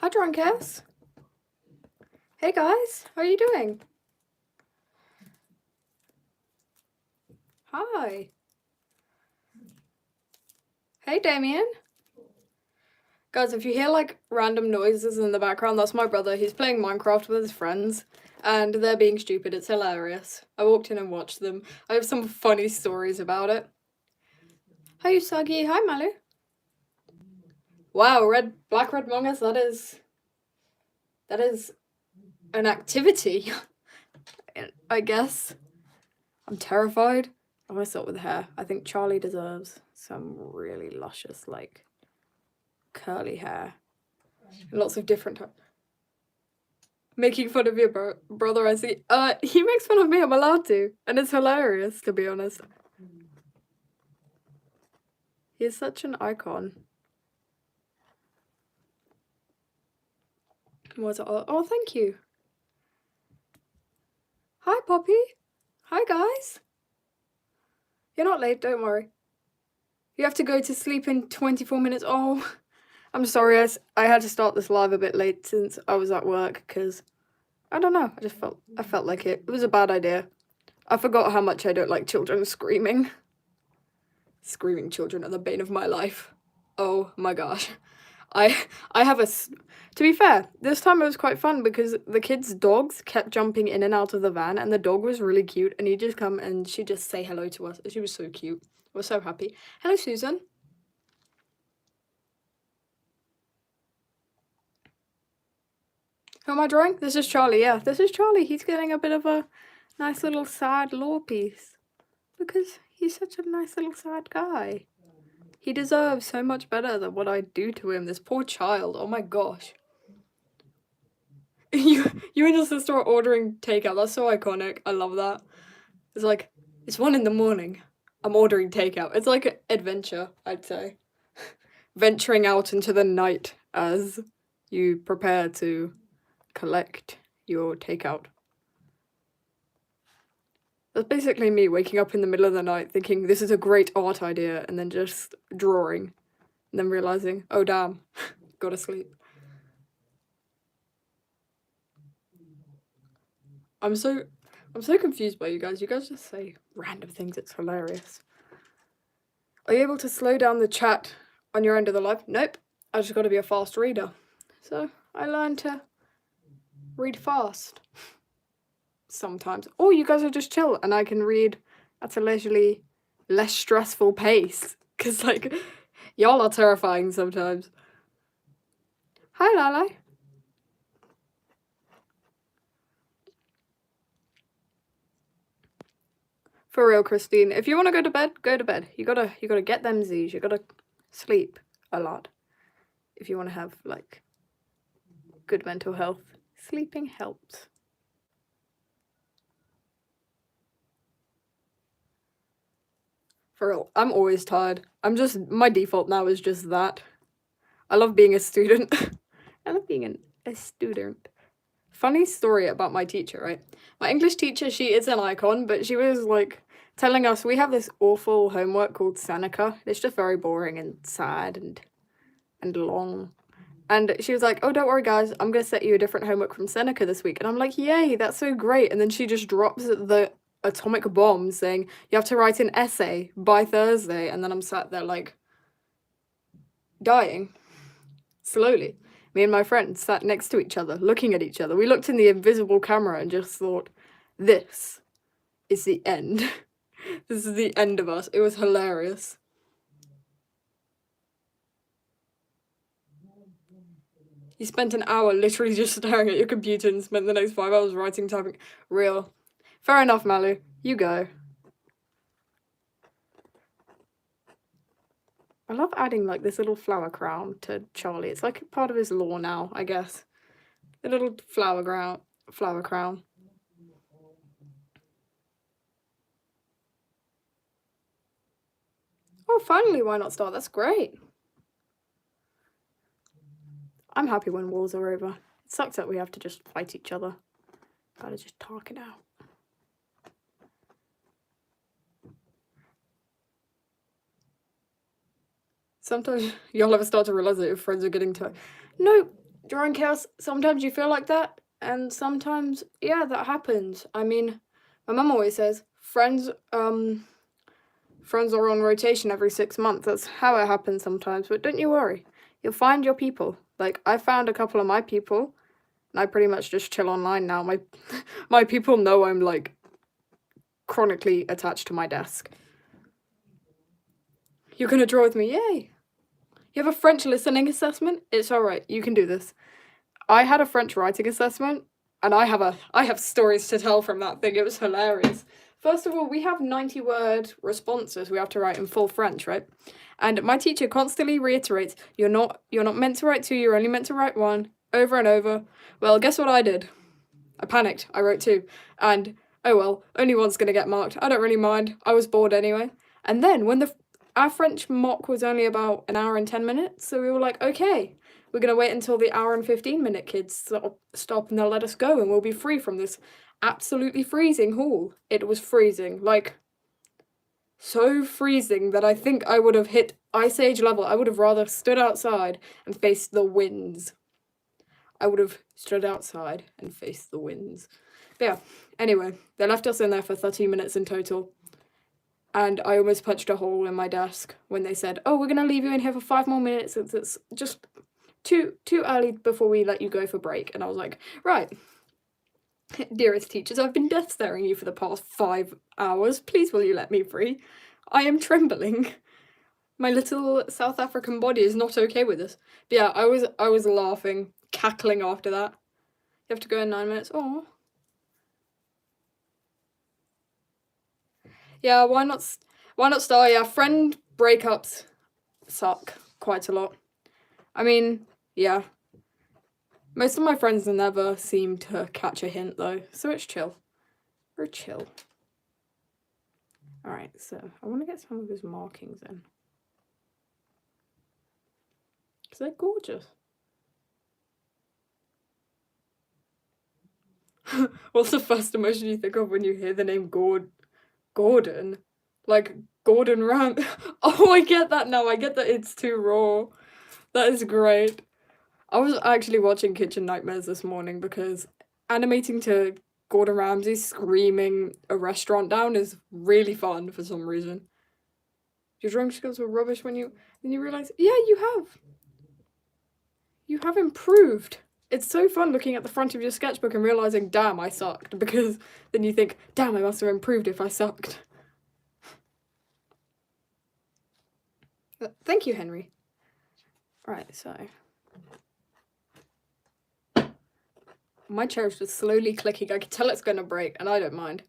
Hi, Drunkess. Hey, guys. How are you doing? Hi. Hey, Damien. Guys, if you hear, like, random noises in the background, that's my brother. He's playing Minecraft with his friends, and they're being stupid. It's hilarious. I walked in and watched them. I have some funny stories about it. Hi, Usagi. Hi, Malu. Wow, Black Red Mongus, that is an activity, I guess. I'm terrified. I'm gonna start with hair. I think Charlie deserves some really luscious, like, curly hair. Lots of different types. Making fun of your brother, I see. He makes fun of me, I'm allowed to. And it's hilarious, to be honest. He's such an icon. What's it? Oh, thank you. Hi, Poppy. Hi, guys. You're not late, don't worry. You have to go to sleep in 24 minutes. Oh, I'm sorry, I had to start this live a bit late since I was at work, because, I don't know, I felt like it. It was a bad idea. I forgot how much I don't like children screaming. Screaming children are the bane of my life. Oh my gosh. I have to be fair, this time it was quite fun because the kids' dogs kept jumping in and out of the van, and the dog was really cute, and he'd just come and she'd just say hello to us. She was so cute. I was so happy. Hello, Susan. Who am I drawing? This is Charlie, yeah. This is Charlie. He's getting a bit of a nice little sad lore piece because he's such a nice little sad guy. He deserves so much better than what I do to him. This poor child. Oh my gosh. You and your sister are ordering takeout. That's so iconic. I love that. It's like, it's 1 a.m. I'm ordering takeout. It's like an adventure, I'd say. Venturing out into the night as you prepare to collect your takeout. That's basically me waking up in the middle of the night thinking this is a great art idea and then just drawing and then realizing, oh damn, gotta sleep. I'm so confused by you guys. You guys just say random things. It's hilarious. Are you able to slow down the chat on your end of the live? Nope. I just got to be a fast reader. So I learned to read fast. Sometimes. Or you guys are just chill and I can read at a leisurely, less stressful pace. Because, like, y'all are terrifying sometimes. Hi, Lala. For real, Christine. If you want to go to bed, go to bed. You gotta get them Z's. You gotta sleep a lot. If you want to have, like, good mental health. Sleeping helps. For real, I'm always tired. My default now is just that. I love being a student. I love being a student. Funny story about my teacher, right? My English teacher, she is an icon, but she was, like, telling us we have this awful homework called Seneca. It's just very boring and sad and long. And she was like, oh, don't worry, guys. I'm going to set you a different homework from Seneca this week. And I'm like, yay, that's so great. And then she just drops the atomic bomb saying, you have to write an essay by Thursday. And then I'm sat there, like, dying. Slowly. Me and my friend sat next to each other, looking at each other. We looked in the invisible camera and just thought, this is the end. This is the end of us. It was hilarious. You spent an hour literally just staring at your computer and spent the next 5 hours writing, typing. Real. Fair enough, Malu. You go. I love adding, like, this little flower crown to Charlie. It's like part of his lore now, I guess. The little flower crown. Oh, finally, why not start? That's great. I'm happy when wars are over. It sucks that we have to just fight each other. Gotta just talk it out. Sometimes you'll ever start to realize that your friends are getting tired. No, drawing chaos, sometimes you feel like that, and sometimes, yeah, that happens. I mean, my mum always says, friends are on rotation every 6 months. That's how it happens sometimes, but don't you worry. You'll find your people. Like, I found a couple of my people, and I pretty much just chill online now. My people know I'm, like, chronically attached to my desk. You're gonna draw with me, yay! You have a French listening assessment? It's alright, you can do this. I had a French writing assessment, and I have stories to tell from that thing. It was hilarious. First of all, we have 90-word responses we have to write in full French, right? And my teacher constantly reiterates, you're not meant to write 2, you're only meant to write 1, over and over. Well, guess what I did? I panicked. I wrote 2. And oh well, only one's gonna get marked. I don't really mind. I was bored anyway. And then when our French mock was only about an hour and 10 minutes, so we were like, okay, we're gonna wait until the hour and 15-minute kids stop and they'll let us go and we'll be free from this absolutely freezing hall. It was freezing, like so freezing that I think I would have hit Ice Age level. I would have rather stood outside and faced the winds. I would have stood outside and faced the winds. But yeah, anyway, they left us in there for 30 minutes in total. And I almost punched a hole in my desk when they said, oh, we're going to leave you in here for 5 more minutes. It's just too early before we let you go for break. And I was like, right. Dearest teachers, I've been death staring you for the past 5 hours. Please will you let me free? I am trembling. My little South African body is not okay with this. But yeah, I was laughing, cackling after that. You have to go in 9 minutes. Oh. Yeah, why not start? Yeah, friend breakups suck quite a lot. I mean, yeah. Most of my friends never seem to catch a hint though, so it's chill. We're chill. Alright, so I want to get some of his markings in. Because they're gorgeous. What's the first emotion you think of when you hear the name Gordon? Like Gordon Ramsay. Oh, I get that now. I get that it's too raw. That is great. I was actually watching Kitchen Nightmares this morning because animating to Gordon Ramsay screaming a restaurant down is really fun for some reason. Your drawing skills were rubbish when you realize, yeah, you have improved. It's so fun looking at the front of your sketchbook and realizing, damn, I sucked, because then you think, damn, I must have improved if I sucked. Thank you, Henry. Right, so my chair is just slowly clicking. I can tell it's gonna break, and I don't mind.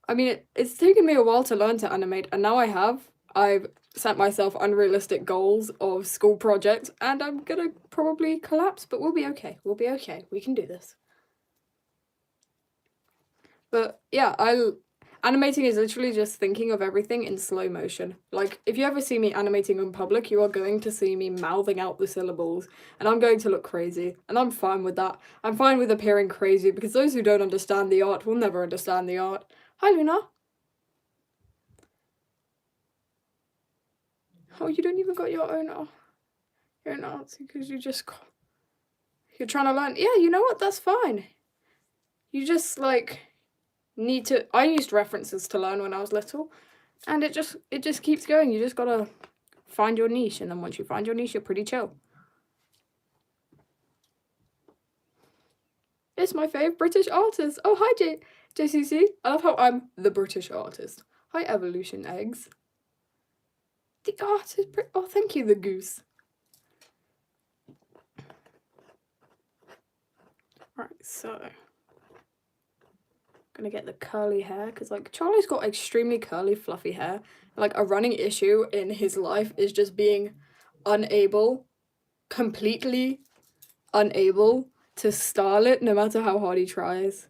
I mean, it's taken me a while to learn to animate, and now I have. I've set myself unrealistic goals of school projects, and I'm gonna probably collapse, but we'll be okay. We'll be okay. We can do this. But yeah, animating is literally just thinking of everything in slow motion. Like, if you ever see me animating in public, you are going to see me mouthing out the syllables, and I'm going to look crazy, and I'm fine with that. I'm fine with appearing crazy, because those who don't understand the art will never understand the art. Hi, Luna. Oh, you don't even got your own art, because you're trying to learn. Yeah, you know what? That's fine. You just, like, need to. I used references to learn when I was little, and it just keeps going. You just gotta find your niche, and then once you find your niche, you're pretty chill. It's my fave British artist. Oh, hi, JCC. I love how I'm the British artist. Hi, Evolution Eggs. The art is pretty. Oh, thank you, the goose. Right, so gonna get the curly hair, because like Charlie's got extremely curly fluffy hair. Like, a running issue in his life is just being completely unable to style it, no matter how hard he tries.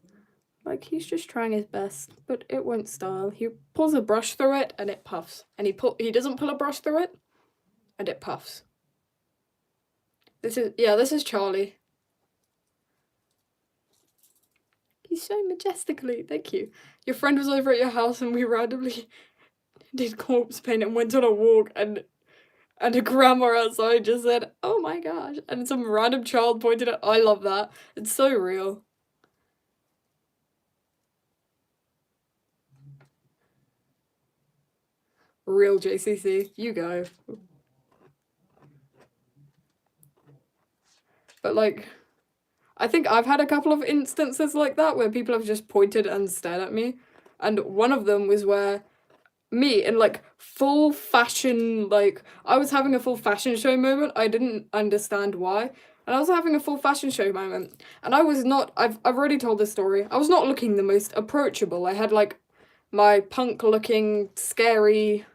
Like, he's just trying his best, but it won't style. He pulls a brush through it and it puffs, and he doesn't pull a brush through it and it puffs. This is Charlie. He's so majestically. Thank you. Your friend was over at your house and we randomly did corpse paint and went on a walk, and And a grandma outside just said, "Oh my gosh," and some random child pointed at. I love that. It's so real. Real JCC. You go. But like, I think I've had a couple of instances like that where people have just pointed and stared at me. And one of them was where me in like full fashion, like I was having a full fashion show moment. I didn't understand why. And I was having a full fashion show moment. And I was not, I've already told this story. I was not looking the most approachable. I had like my punk looking scary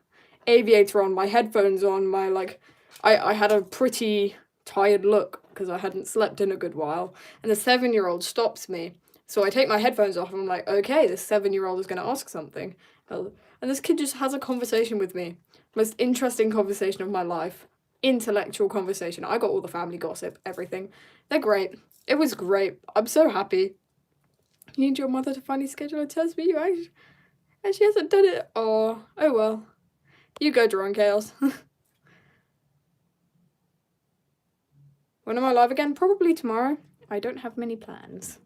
aviator on, my headphones on, my like I had a pretty tired look because I hadn't slept in a good while. And the 7-year-old stops me. So I take my headphones off and I'm like, okay, this 7-year-old is going to ask something. And this kid just has a conversation with me. Most interesting conversation of my life. Intellectual conversation. I got all the family gossip, everything. They're great. It was great. I'm so happy. You need your mother to finally schedule a test for you, and she hasn't done it. Oh well. You go, Drone Chaos. When am I live again? Probably tomorrow. I don't have many plans.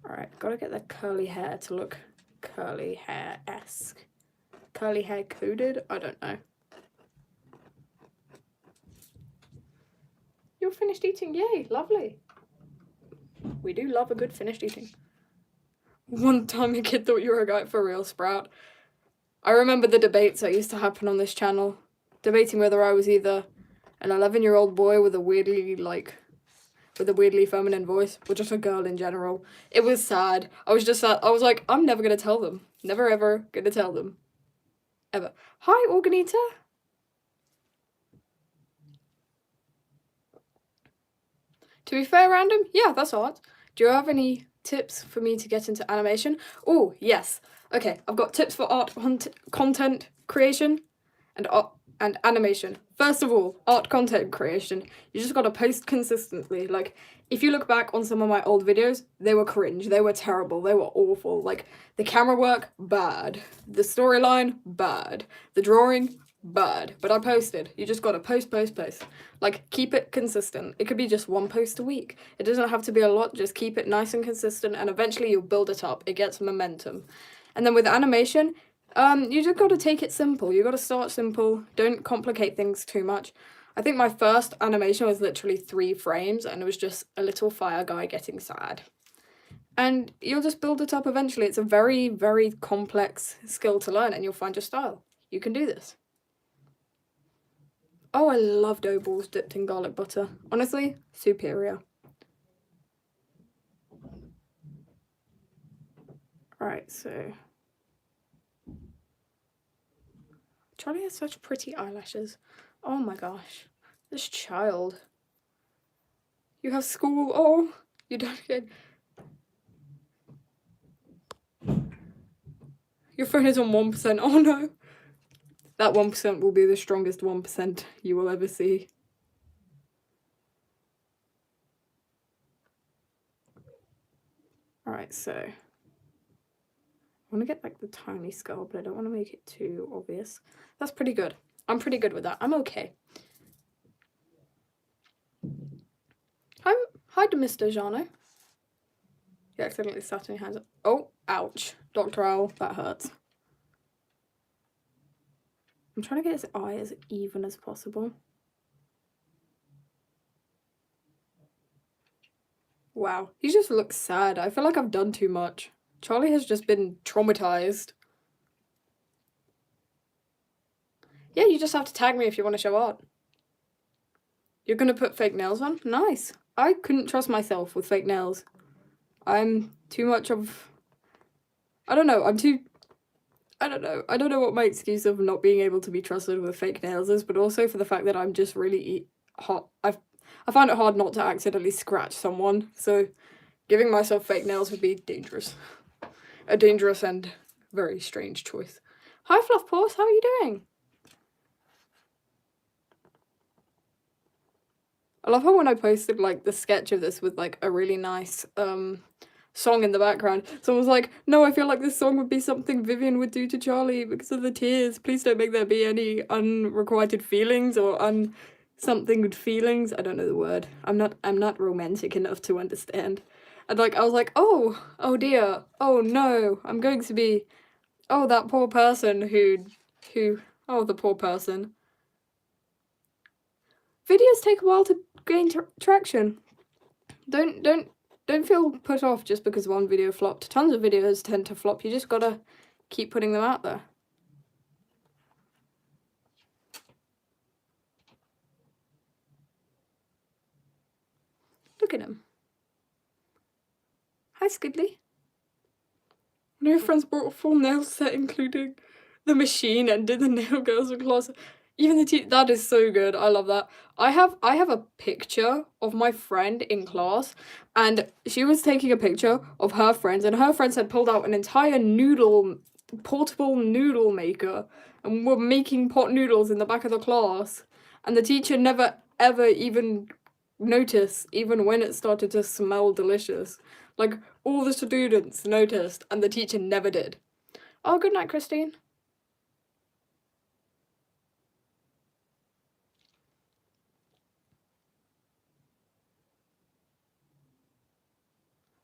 Alright, gotta get the curly hair to look curly hair-esque. Curly hair coded? I don't know. You're finished eating? Yay, lovely. We do love a good finished eating. One time a kid thought you were a guy for real, Sprout. I remember the debates that used to happen on this channel. Debating whether I was either an 11-year-old boy with a weirdly feminine voice, or just a girl in general. It was sad. I was just sad. I was like, I'm never gonna tell them. Never ever gonna tell them. Ever. Hi, Organita. To be fair, random? Yeah, that's art. Do you have any tips for me to get into animation? Oh, yes. Okay, I've got tips for art content creation and animation. First of all, art content creation. You just gotta post consistently. Like, if you look back on some of my old videos, they were cringe. They were terrible. They were awful. Like, the camera work, bad. The storyline, bad. The drawing, bad. But I posted. You just gotta post. Like, keep it consistent. It could be just one post a week. It doesn't have to be a lot. Just keep it nice and consistent, and eventually you'll build it up. It gets momentum. And then with animation, you just gotta take it simple. You gotta start simple. Don't complicate things too much. I think my first animation was literally 3 frames, and it was just a little fire guy getting sad. And you'll just build it up eventually. It's a very, very complex skill to learn, and you'll find your style. You can do this. Oh, I love dough balls dipped in garlic butter. Honestly, superior. Alright, so... Charlie has such pretty eyelashes. Oh my gosh. This child. You have school. Oh, you don't get... Your phone is on 1%. Oh no. That 1% will be the strongest 1% you will ever see. Alright, so... I want to get like the tiny skull, but I don't want to make it too obvious. That's pretty good. I'm pretty good with that. I'm okay. Hi to Mr. Jano. You accidentally sat on your hands. Oh, ouch. Dr. Owl, that hurts. I'm trying to get his eye as even as possible. Wow, he just looks sad. I feel like I've done too much. Charlie has just been traumatized. Yeah, you just have to tag me if you want to show art. You're gonna put fake nails on? Nice. I couldn't trust myself with fake nails. I'm too much of... I don't know, I don't know what my excuse of not being able to be trusted with fake nails is, but also for the fact that I'm just really hot. I find it hard not to accidentally scratch someone, so giving myself fake nails would be dangerous. A dangerous and very strange choice. Hi Fluff Paws, how are you doing? I love how when I posted like the sketch of this with like a really nice song in the background. Someone's like, no, I feel like this song would be something Vivian would do to Charlie because of the tears. Please don't make there be any unrequited feelings or something with feelings. I don't know the word. I'm not romantic enough to understand. And like I was like, oh dear, oh no, I'm going to be, oh, that poor person who oh, the poor person. Videos take a while to gain traction. Don't feel put off just because one video flopped. Tons of videos tend to flop. You just gotta keep putting them out there. Look at him. Hi, Skidley. No friends brought a full nail set, including the machine, and did the nail girls in class. Even the that is so good. I love that. I have a picture of my friend in class, and she was taking a picture of her friends, and her friends had pulled out an entire portable noodle maker, and were making pot noodles in the back of the class, and the teacher never ever even noticed, even when it started to smell delicious. Like, all the students noticed, and the teacher never did. Oh, good night, Christine.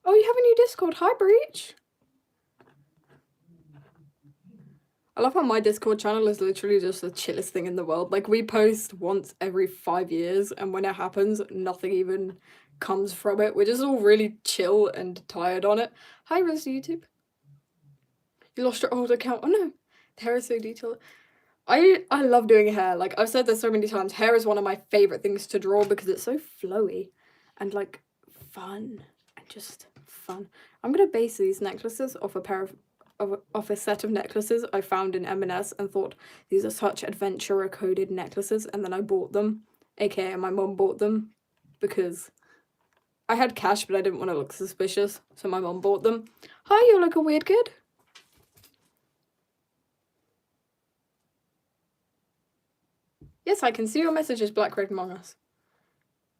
Oh, you have a new Discord. Hi, Breach. I love how my Discord channel is literally just the chillest thing in the world. Like, we post once every 5 years, and when it happens, nothing even comes from it. We're just all really chill and tired on it. Hi, Rose YouTube. You lost your old account. Oh no, the hair is so detailed. I love doing hair. Like, I've said this so many times, hair is one of my favourite things to draw because it's so flowy and, like, fun and just fun. I'm gonna base these necklaces off a pair of off a set of necklaces I found in M&S and thought these are such adventurer coded necklaces, and then I bought them, aka my mum bought them because I had cash but I didn't want to look suspicious, so my mum bought them. Hi, you look a weird kid. Yes, I can see your messages, Black Red Among Us.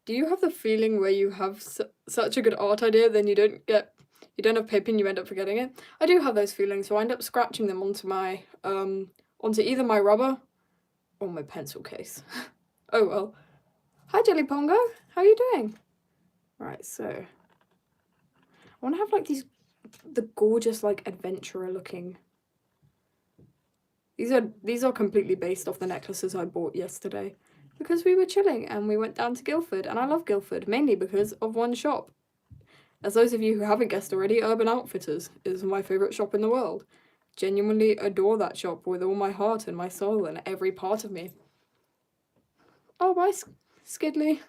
Do you have the feeling where you have such a good art idea, then you don't have paper and you end up forgetting it? I do have those feelings, so I end up scratching them onto my, onto either my rubber or my pencil case. Oh well. Hi, Jelly Pongo. How are you doing? Right, so I want to have like the gorgeous, like, adventurer looking. These are completely based off the necklaces I bought yesterday because we were chilling and we went down to Guildford, and I love Guildford mainly because of one shop. As those of you who haven't guessed already, Urban Outfitters is my favourite shop in the world. Genuinely adore that shop with all my heart and my soul and every part of me. Oh, bye, Skidley.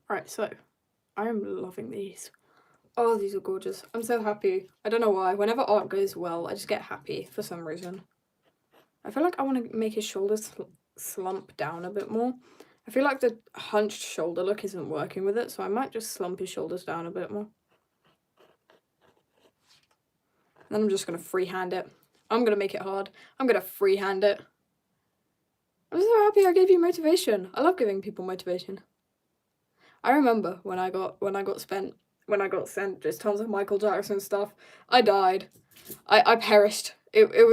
Alright, so I am loving these. Oh, these are gorgeous. I'm so happy. I don't know why. Whenever art goes well, I just get happy for some reason. I feel like I want to make his shoulders slump down a bit more. I feel like the hunched shoulder look isn't working with it, so I might just slump his shoulders down a bit more. And then I'm just going to freehand it. I'm going to make it hard. I'm going to freehand it. I'm so happy I gave you motivation. I love giving people motivation. I remember when I got sent just tons of Michael Jackson stuff, I died. I perished. It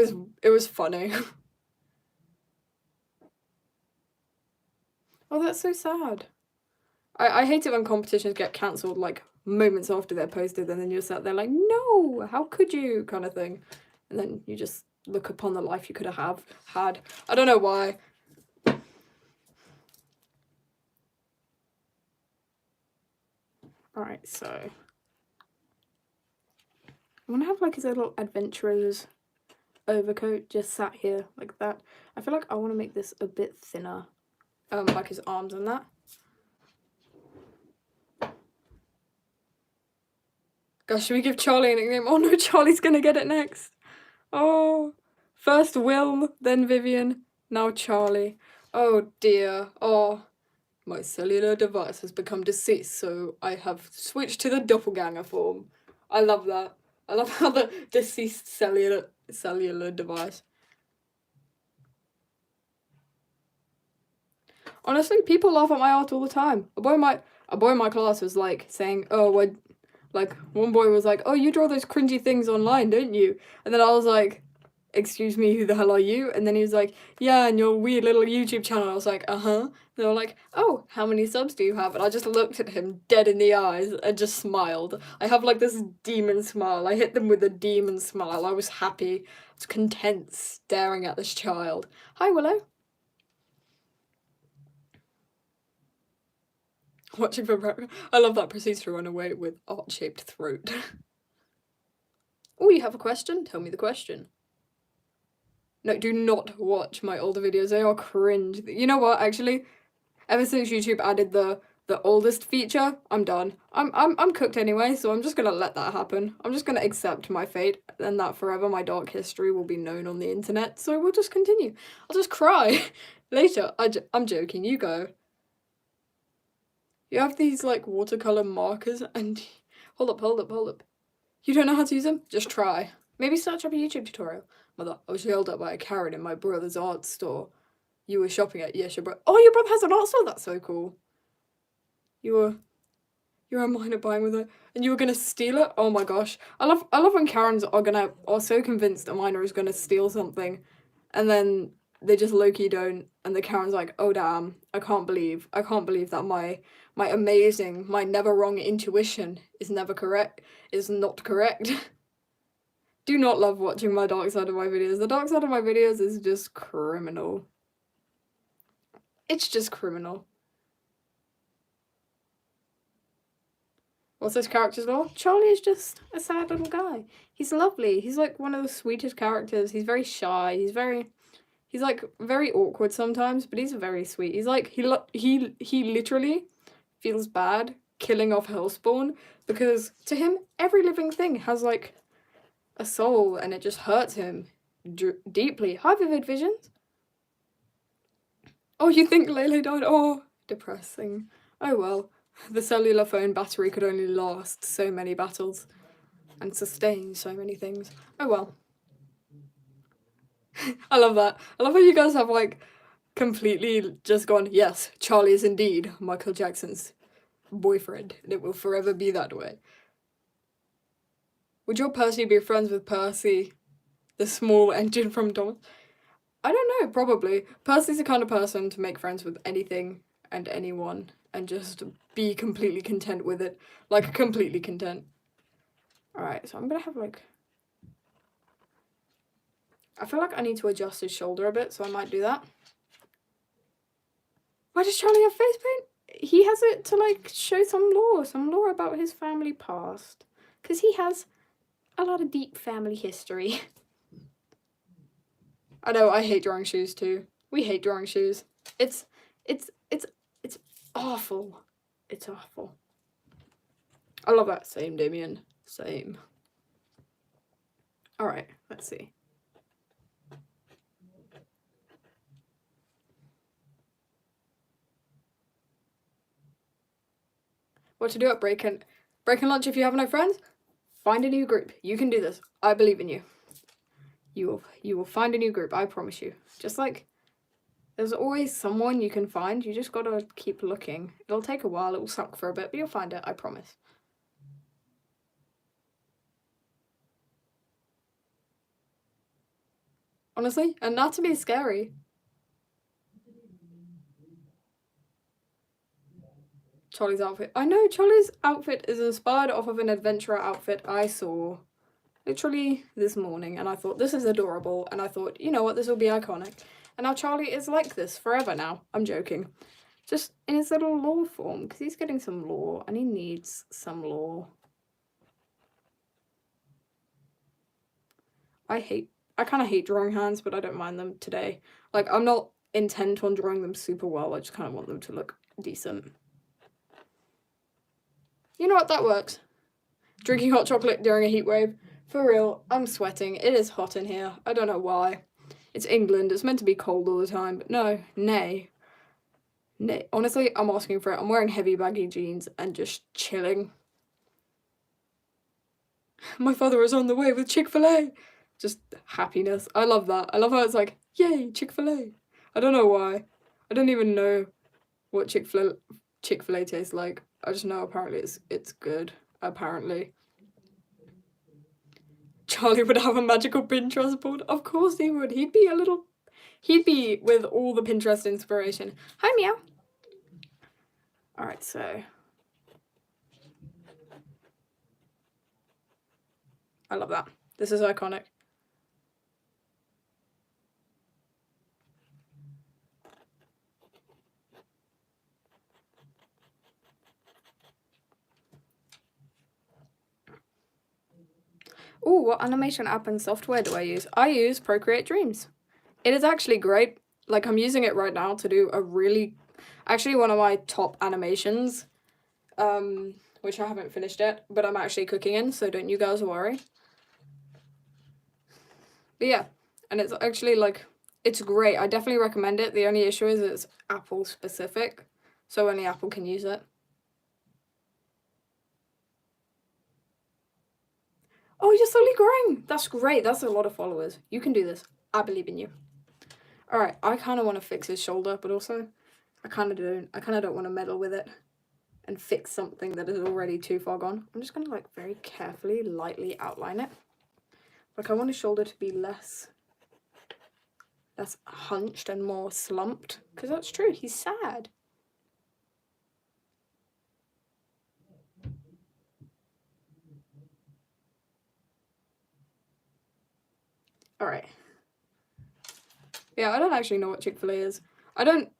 was funny. Oh, that's so sad. I hate it when competitions get cancelled like moments after they're posted, and then you're sat there like, no, how could you, kind of thing. And then you just look upon the life you could have had. I don't know why. Alright, so I want to have like his little adventurer's overcoat just sat here like that. I feel like I want to make this a bit thinner, like his arms and that. Gosh, should we give Charlie a nickname? Oh no, Charlie's gonna get it next. Oh, first Will, then Vivian, now Charlie. Oh dear. Oh, my cellular device has become deceased, so I have switched to the doppelganger form. I love that. I love how the deceased cellular device. Honestly, people laugh at my art all the time. A boy in my class was like saying, "Oh, what?" Like one boy was like, "Oh, you draw those cringy things online, don't you?" And then I was like, "Excuse me, who the hell are you?" And then he was like, "Yeah, and your weird little YouTube channel." I was like, "Uh-huh." They were like, "Oh, how many subs do you have?" And I just looked at him dead in the eyes and just smiled. I have like this demon smile. I hit them with a demon smile. I was happy. I was content staring at this child. Hi, Willow. Watching for I love that proceeds to run away with art-shaped throat. Oh, you have a question? Tell me the question. No, do not watch my older videos. They are cringe. You know what, actually? Ever since YouTube added the oldest feature, I'm done. I'm cooked anyway, so I'm just gonna let that happen. I'm just gonna accept my fate and that forever my dark history will be known on the internet, so we'll just continue. I'll just cry later. I'm joking, you go. You have these like watercolor markers and hold up. You don't know how to use them? Just try. Maybe search up a YouTube tutorial. Mother, I was yelled at by a Karen in my brother's art store. You were shopping at, yes, your brother. Oh, your brother has an art store? That's so cool. You're a minor buying with her, and you were gonna steal it? Oh my gosh. I love when Karens are so convinced a minor is gonna steal something, and then they just low-key don't, and the Karen's like, oh damn, I can't believe that my amazing, my never wrong intuition is not correct. Do not love watching my dark side of my videos. The dark side of my videos is just criminal. It's just criminal. What's this character's law? Charlie is just a sad little guy. He's lovely. He's like one of the sweetest characters. He's very shy. He's like very awkward sometimes, but he's very sweet. He's like he literally feels bad killing off Hellspawn because to him every living thing has like a soul and it just hurts him deeply. Hi, Vivid Visions. Oh, you think Lele died? Oh, depressing. Oh well. The cellular phone battery could only last so many battles and sustain so many things. Oh well. I love that. I love how you guys have like completely just gone, yes, Charlie is indeed Michael Jackson's boyfriend, and it will forever be that way. Would your Percy be friends with Percy, the small engine from Thomas? I don't know, probably. Percy's the kind of person to make friends with anything and anyone and just be completely content with it. Like, completely content. Alright, so I'm gonna have like... I feel like I need to adjust his shoulder a bit, so I might do that. Why does Charlie have face paint? He has it to like show some lore about his family past. Because he has a lot of deep family history. I know, I hate drawing shoes too. We hate drawing shoes. It's awful. It's awful. I love that. Same, Damien. Same. Alright, let's see. What to do at break and lunch if you have no friends? Find a new group. You can do this. I believe in you. You will find a new group, I promise you. Just like there's always someone you can find. You just gotta keep looking. It'll take a while, it will suck for a bit, but you'll find it, I promise. Honestly, anatomy is scary. Charlie's outfit. I know, Charlie's outfit is inspired off of an adventurer outfit I saw literally this morning, and I thought, this is adorable, and I thought, you know what, this will be iconic. And now Charlie is like this forever now. I'm joking. Just in his little lore form, because he's getting some lore, and he needs some lore. I kind of hate drawing hands, but I don't mind them today. Like, I'm not intent on drawing them super well, I just kind of want them to look decent. You know what, that works. Drinking hot chocolate during a heat wave. For real, I'm sweating. It is hot in here. I don't know why. It's England. It's meant to be cold all the time, but no. Nay. Honestly, I'm asking for it. I'm wearing heavy baggy jeans and just chilling. My father is on the way with Chick-fil-A. Just happiness. I love that. I love how it's like, yay, Chick-fil-A. I don't know why. I don't even know what Chick-fil-A tastes like. I just know apparently it's good. Apparently. Charlie would have a magical Pinterest board. Of course he would. He'd be with all the Pinterest inspiration. Hi, Meow. Alright, so. I love that. This is iconic. Ooh, what animation app and software do I use? I use Procreate Dreams. It is actually great. Like, I'm using it right now to do actually one of my top animations, which I haven't finished yet, but I'm actually cooking in, so don't you guys worry. But yeah, and it's actually, like, it's great. I definitely recommend it. The only issue is it's Apple specific, so only Apple can use it. Oh, you're slowly growing. That's great. That's a lot of followers. You can do this. I believe in you. Alright, I kind of want to fix his shoulder, but also I kind of don't want to meddle with it and fix something that is already too far gone. I'm just going to, like, very carefully, lightly outline it. Like, I want his shoulder to be less hunched and more slumped, because that's true. He's sad. Alright. Yeah, I don't actually know what Chick-fil-A is. I don't,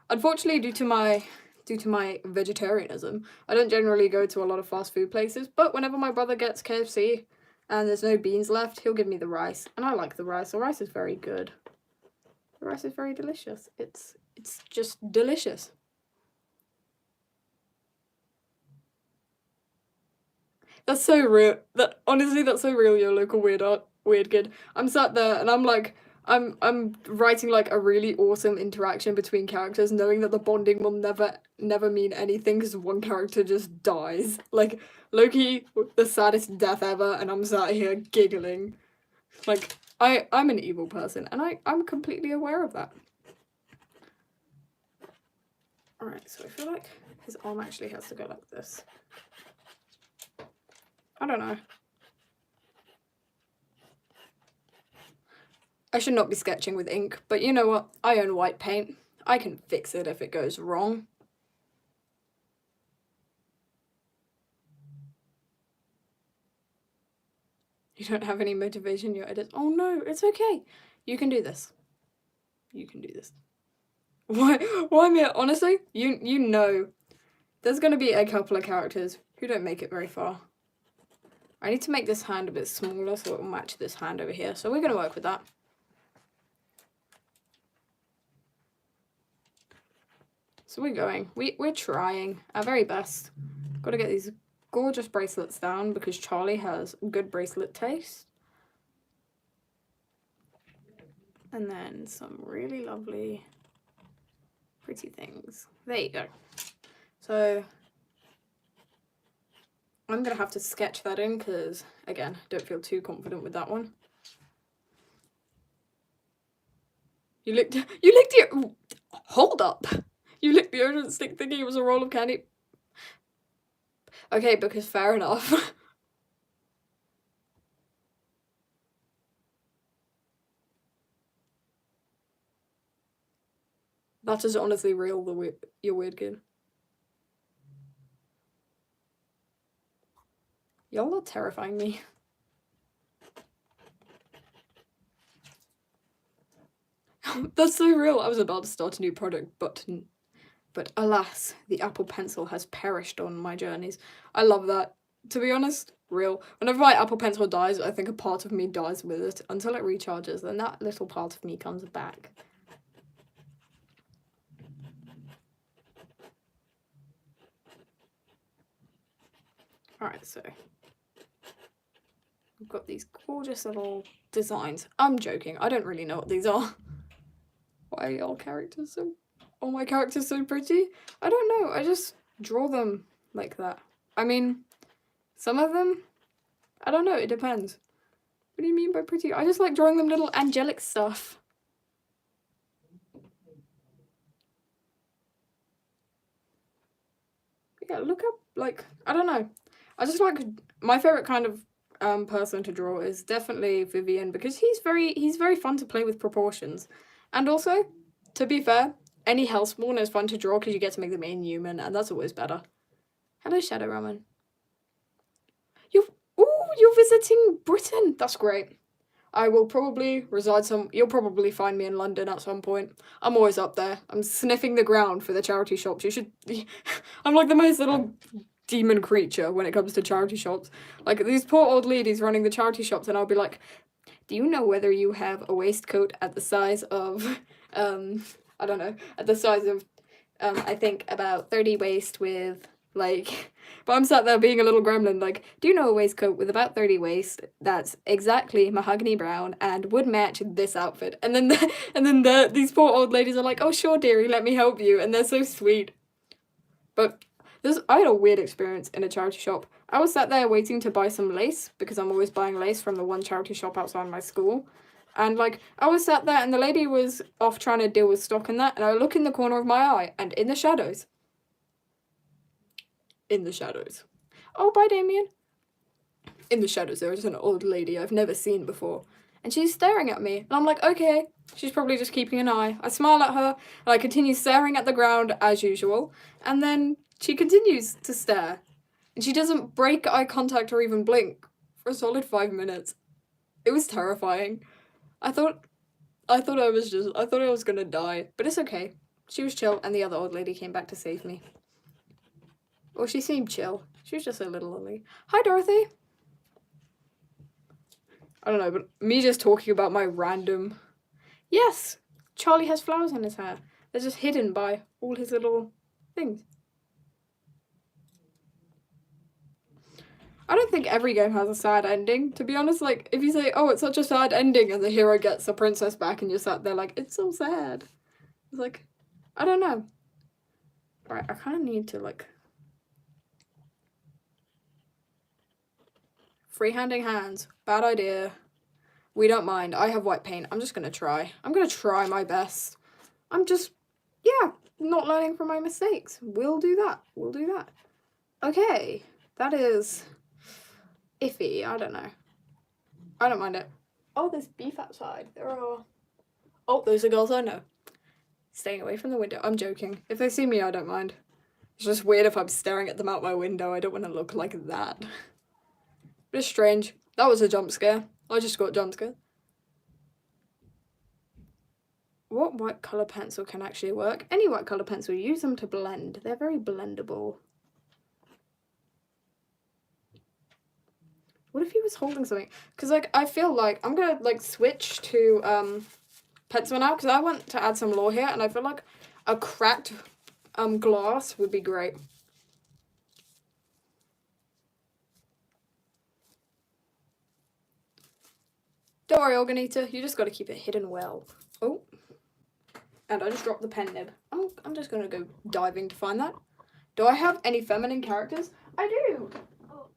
unfortunately, due to my vegetarianism, I don't generally go to a lot of fast food places, but whenever my brother gets KFC and there's no beans left, he'll give me the rice, and I like the rice. The rice is very good. The rice is very delicious. It's just delicious. That's so real. Honestly, that's so real, your local weird kid. I'm sat there and I'm like, I'm writing like a really awesome interaction between characters, knowing that the bonding will never mean anything because one character just dies. Like, Loki, the saddest death ever, and I'm sat here giggling. Like, I'm an evil person, and I'm completely aware of that. Alright, so I feel like his arm actually has to go like this. I don't know. I should not be sketching with ink, but you know what? I own white paint. I can fix it if it goes wrong. You don't have any motivation in your edits. Oh no, it's okay. You can do this. You can do this. Why me? Honestly, you know, there's gonna be a couple of characters who don't make it very far. I need to make this hand a bit smaller so it will match this hand over here. So we're gonna work with that. So we're going. We're trying our very best. Got to get these gorgeous bracelets down because Charlie has good bracelet taste. And then some really lovely, pretty things. There you go. So I'm going to have to sketch that in because, again, don't feel too confident with that one. You licked your... Hold up. You licked the ocean stick thinking it was a roll of candy. Okay, because fair enough. That is honestly real, your weird kid. Y'all are terrifying me. That's so real. I was about to start a new product, but alas, the Apple Pencil has perished on my journeys. I love that. To be honest, real. Whenever my Apple Pencil dies, I think a part of me dies with it until it recharges, then that little part of me comes back. Alright, so we've got these gorgeous little designs. I'm joking, I don't really know what these are. Why are all my characters so pretty? I don't know, I just draw them like that. I mean, some of them, I don't know, it depends. What do you mean by pretty? I just like drawing them little angelic stuff. But yeah, look up, like, I don't know. I just like, my favourite kind of person to draw is definitely Vivian, because he's very fun to play with proportions. And also, to be fair, any Hellspawn is fun to draw because you get to make them inhuman, and that's always better. Hello, Shadow Ramen. You're visiting Britain. That's great. I will probably reside you'll probably find me in London at some point. I'm always up there. I'm sniffing the ground for the charity shops. You should, I'm like the most little demon creature when it comes to charity shops. Like, these poor old ladies running the charity shops, and I'll be like, do you know whether you have a waistcoat at the size of, I don't know, at the size of, I think about 30 waist with, like, but I'm sat there being a little gremlin, like, do you know a waistcoat with about 30 waist that's exactly mahogany brown and would match this outfit? And then these poor old ladies are like, oh sure dearie, let me help you, and they're so sweet. But I had a weird experience in a charity shop. I was sat there waiting to buy some lace, because I'm always buying lace from the one charity shop outside my school. And, like, I was sat there and the lady was off trying to deal with stock and that, and I look in the corner of my eye, and in the shadows. Oh, bye, Damien. In the shadows, there is an old lady I've never seen before, and she's staring at me, and I'm like, okay, she's probably just keeping an eye. I smile at her, and I continue staring at the ground as usual, and then she continues to stare, and she doesn't break eye contact or even blink for a solid 5 minutes. It was terrifying. I thought I was gonna die, but it's okay. She was chill, and the other old lady came back to save me. Well, she seemed chill. She was just a little old lady. Hi, Dorothy. I don't know, but me just talking about my random... Yes, Charlie has flowers in his hair. They're just hidden by all his little things. I don't think every game has a sad ending. To be honest, like, if you say, oh, it's such a sad ending, and the hero gets the princess back, and you're sat there like, it's so sad. It's like, I don't know. Right, I kind of need to, like... Freehanding hands. Bad idea. We don't mind. I have white paint. I'm just gonna try. I'm gonna try my best. I'm just, yeah, not learning from my mistakes. We'll do that. Okay. That is iffy. I don't know. I don't mind it. Oh, there's beef outside. There are... Oh, those are girls I know. Staying away from the window. I'm joking. If they see me, I don't mind. It's just weird if I'm staring at them out my window. I don't want to look like that. But it's strange. That was a jump scare. I just got jump scared. What white colour pencil can actually work? Any white colour pencil, use them to blend. They're very blendable. What if he was holding something? Because, like, I feel like I'm gonna, like, switch to pencil now, because I want to add some lore here, and I feel like a cracked glass would be great. Don't worry, Organita, you just gotta keep it hidden well. Oh. And I just dropped the pen nib. I'm just gonna go diving to find that. Do I have any feminine characters? I do! Oh.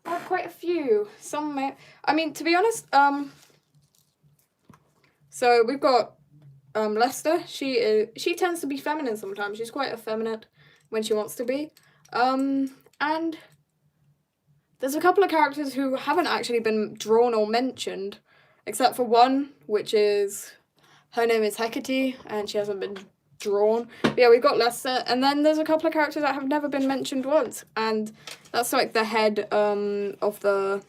I have quite a few. Some may... I mean, to be honest, so we've got Lester. She tends to be feminine sometimes. She's quite effeminate when she wants to be. And there's a couple of characters who haven't actually been drawn or mentioned, except for one, which is, her name is Hecate, and she hasn't been drawn. But yeah, we've got Lester, and then there's a couple of characters that have never been mentioned once, and that's like the head of the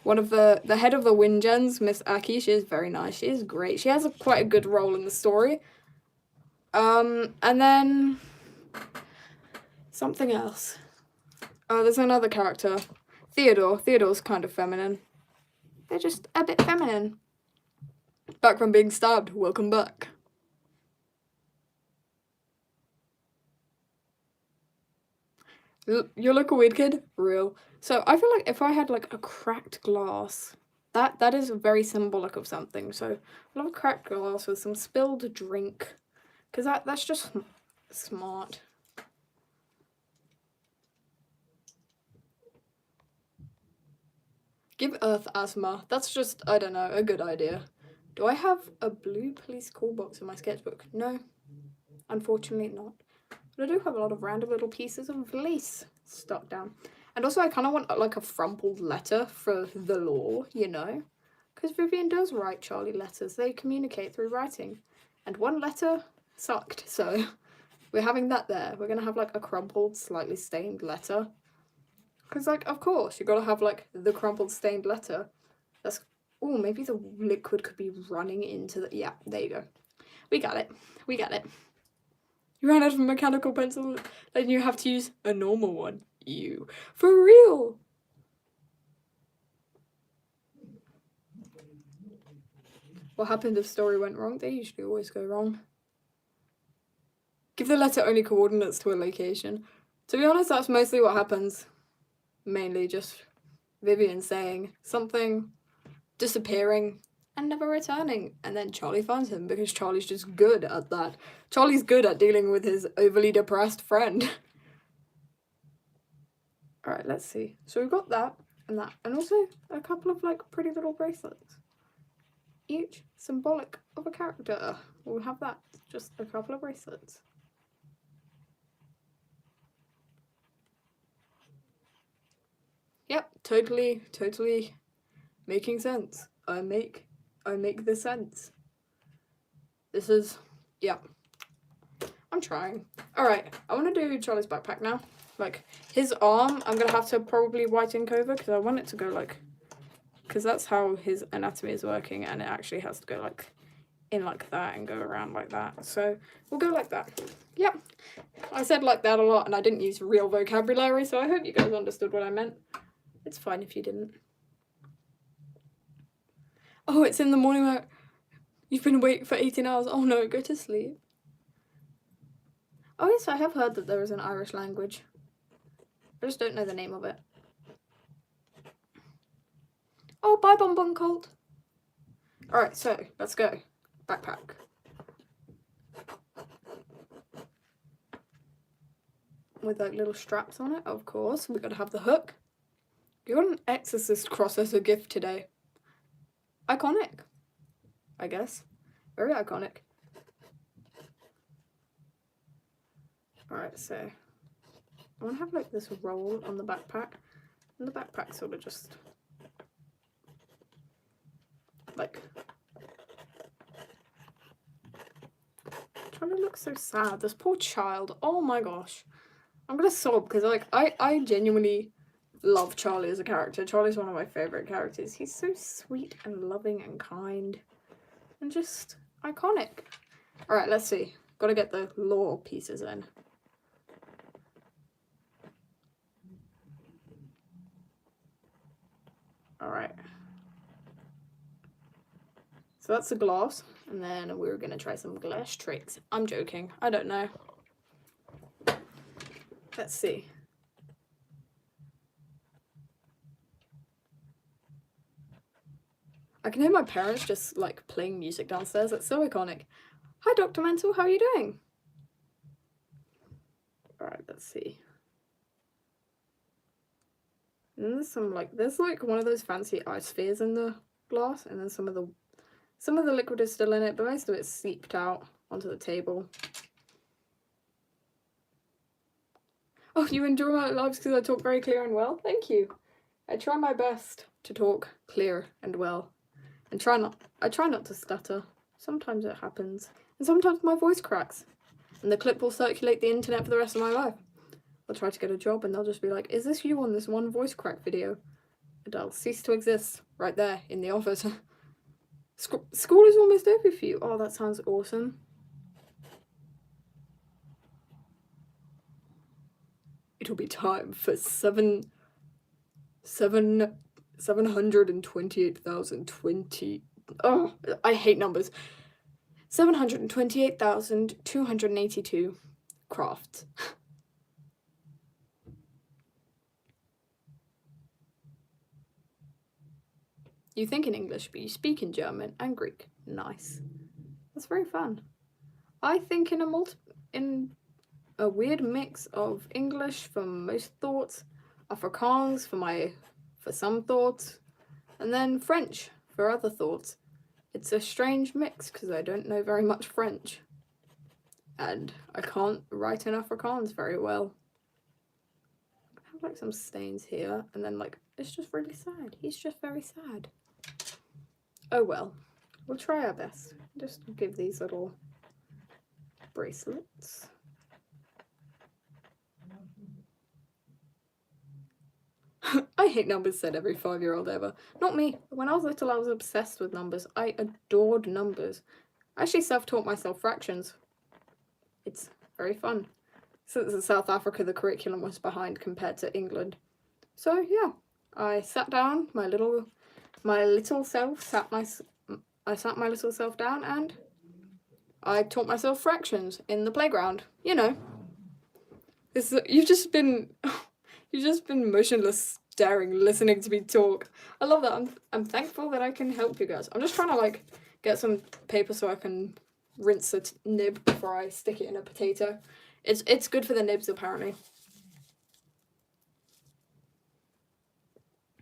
head of the Windgens, Miss Aki. She is very nice. She is great. She has quite a good role in the story. And then something else. There's another character. Theodore. Theodore's kind of feminine. They're just a bit feminine. Back from being stabbed. Welcome back. You look a weird kid? Real. So I feel like if I had like a cracked glass, that is very symbolic of something. So I love a cracked glass with some spilled drink. Because that's just smart. Give Earth asthma. That's just, I don't know, a good idea. Do I have a blue police call box in my sketchbook? No. Unfortunately not. But I do have a lot of random little pieces of lace stuck down. And also I kind of want like a frumpled letter for the law, you know? Because Vivian does write Charlie letters. They communicate through writing. And one letter sucked, so we're having that there. We're going to have like a crumpled, slightly stained letter. Because like, of course, you got to have like the crumpled, stained letter. That's, oh, maybe the liquid could be running into the, yeah, there you go. We got it. We got it. You ran out of a mechanical pencil, then you have to use a normal one. You. For real! What happened if story went wrong? They usually always go wrong. Give the letter only coordinates to a location. To be honest, that's mostly what happens. Mainly just Vivian saying something, disappearing, and never returning. And then Charlie finds him because Charlie's just good at that. Charlie's good at dealing with his overly depressed friend. Alright, let's see. So we've got that and that. And also a couple of like pretty little bracelets. Each symbolic of a character. We'll have that. Just a couple of bracelets. Yep, totally making sense. I make the sense. This is, yeah. I'm trying. Alright, I want to do Charlie's backpack now. Like, his arm, I'm going to have to probably white ink over because I want it to go like, because that's how his anatomy is working, and it actually has to go like in like that and go around like that. So we'll go like that. Yep. I said like that a lot and I didn't use real vocabulary, so I hope you guys understood what I meant. It's fine if you didn't. Oh, it's in the morning where you've been awake for 18 hours. Oh no, go to sleep. Oh yes, I have heard that there is an Irish language. I just don't know the name of it. Oh, bye Bonbon Colt. Alright, so, let's go. Backpack. With like little straps on it, of course. We've got to have the hook. You got an Exorcist cross as a gift today. Iconic, I guess. Very iconic. Alright, so I want to have like this roll on the backpack. And the backpack sort of just like, trying to look so sad. This poor child. Oh my gosh. I'm gonna sob because like I genuinely love Charlie as a character. Charlie's one of my favourite characters. He's so sweet and loving and kind and just iconic. Alright, let's see. Gotta get the lore pieces in. Alright. So that's the glass, and then we're gonna try some glass tricks. I'm joking. I don't know. Let's see. I can hear my parents just like playing music downstairs. That's so iconic. Hi, Dr. Mental. How are you doing? Alright, let's see. And there's some like, there's like one of those fancy ice spheres in the glass, and then some of the liquid is still in it, but most of it's seeped out onto the table. Oh, you enjoy my lives because I talk very clear and well? Thank you. I try my best to talk clear and well. And I try not to stutter. Sometimes it happens. And sometimes my voice cracks. And the clip will circulate the internet for the rest of my life. I'll try to get a job and they'll just be like, is this you on this one voice crack video? And I'll cease to exist right there in the office. School is almost over for you. Oh, that sounds awesome. It'll be time for 728,020. Oh, I hate numbers. 728,282 crafts. You think in English, but you speak in German and Greek. Nice. That's very fun. I think in a weird mix of English for most thoughts, Afrikaans for some thoughts, and then French for other thoughts. It's a strange mix because I don't know very much French. and I can't write in Afrikaans very well. I have like some stains here, and then like it's just really sad. He's just very sad. Oh well, we'll try our best. Just give these little bracelets. I hate numbers, said every 5-year-old ever. Not me. When I was little, I was obsessed with numbers. I adored numbers. I actually self-taught myself fractions. It's very fun. Since in South Africa, the curriculum was behind compared to England. So yeah, I sat down. My little self sat my little self down, and I taught myself fractions in the playground. You know, you've just been motionless, staring, listening to me talk. I love that. I'm thankful that I can help you guys. I'm just trying to like get some paper so I can rinse the nib before I stick it in a potato. It's good for the nibs apparently.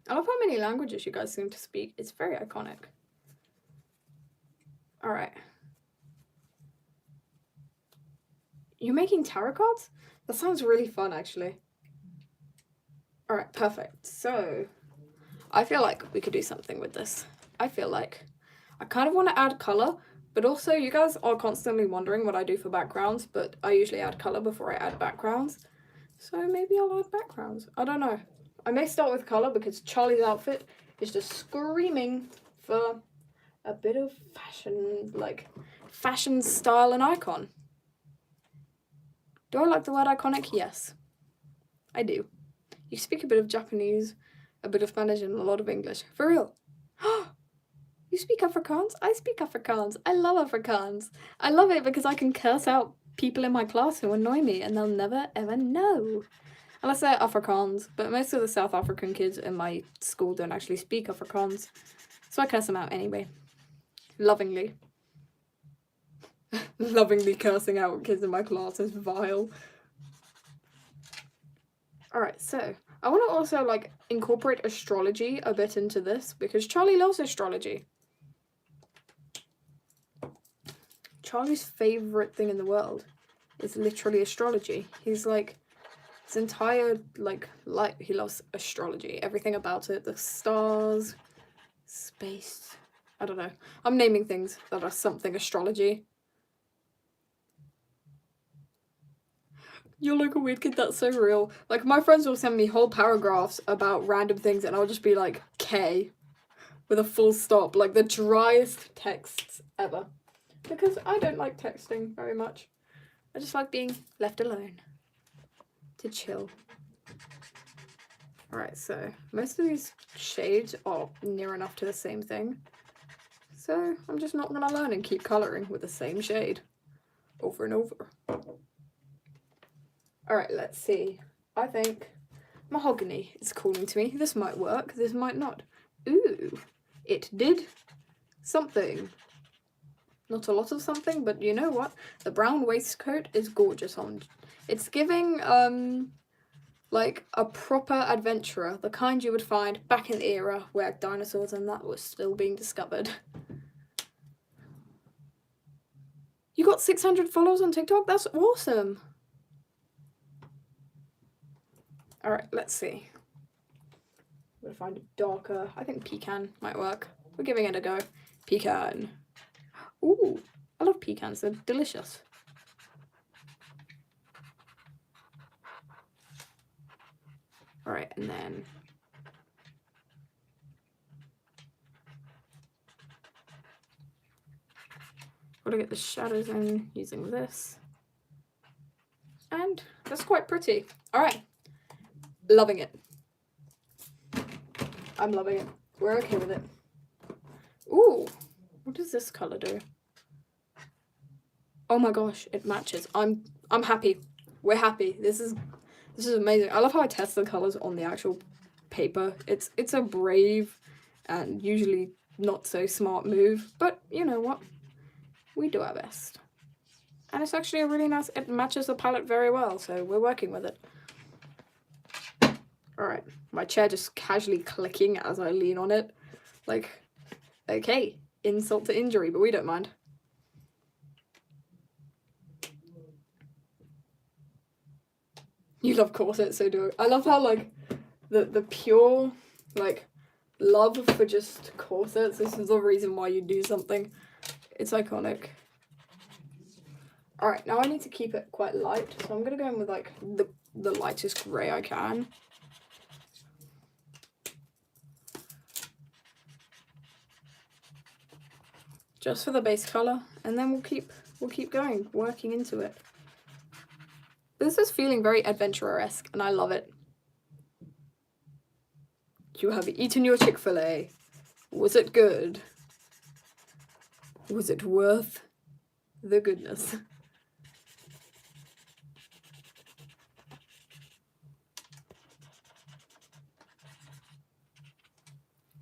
I love how many languages you guys seem to speak. It's very iconic. All right. You're making tarot cards? That sounds really fun, actually. All right, perfect. So I feel like we could do something with this. I feel like I kind of want to add color, but also you guys are constantly wondering what I do for backgrounds, but I usually add color before I add backgrounds. So maybe I'll add backgrounds. I don't know. I may start with color because Charlie's outfit is just screaming for a bit of fashion, like fashion, style, and icon. Do I like the word iconic? Yes, I do. You speak a bit of Japanese, a bit of Spanish, and a lot of English. For real. You speak Afrikaans? I speak Afrikaans. I love Afrikaans. I love it because I can curse out people in my class who annoy me and they'll never ever know. Unless they're Afrikaans, but most of the South African kids in my school don't actually speak Afrikaans. So I curse them out anyway. Lovingly. Lovingly cursing out kids in my class is vile. Alright, so I want to also like incorporate astrology a bit into this because Charlie loves astrology. Charlie's favourite thing in the world is literally astrology. He's like, his entire like life, he loves astrology. Everything about it, the stars, space. I don't know. I'm naming things that are something astrology. You're like a weird kid, that's so real. Like, my friends will send me whole paragraphs about random things and I'll just be like, K, with a full stop. Like, the driest texts ever. Because I don't like texting very much. I just like being left alone. To chill. Alright, so most of these shades are near enough to the same thing. So I'm just not going to learn and keep colouring with the same shade. Over and over. Alright, let's see. I think mahogany is calling to me. This might work, this might not. Ooh, it did something. Not a lot of something, but you know what? The brown waistcoat is gorgeous on. It's giving, like a proper adventurer. The kind you would find back in the era where dinosaurs and that was still being discovered. You got 600 followers on TikTok? That's awesome. Alright, let's see. I'm gonna find a darker. I think pecan might work. We're giving it a go. Pecan. Ooh, I love pecans. They're delicious. Alright, and then gotta get the shadows in using this. And that's quite pretty. Alright. Loving it. I'm loving it. We're okay with it. Ooh, what does this color do? Oh my gosh, it matches. I'm happy. We're happy. This is amazing. I love how I test the colors on the actual paper. It's a brave and usually not so smart move, but you know what? We do our best. And it's actually a really nice, it matches the palette very well, so we're working with it. Alright, my chair just casually clicking as I lean on it. Like, okay, insult to injury, but we don't mind. You love corsets, so do I. I love how, like, the pure, like, love for just corsets. This is the reason why you do something. It's iconic. Alright, now I need to keep it quite light, so I'm gonna go in with, like, the lightest grey I can. Just for the base colour, and then we'll keep going, working into it. This is feeling very adventurer-esque, and I love it. You have eaten your Chick-fil-A. Was it good? Was it worth the goodness?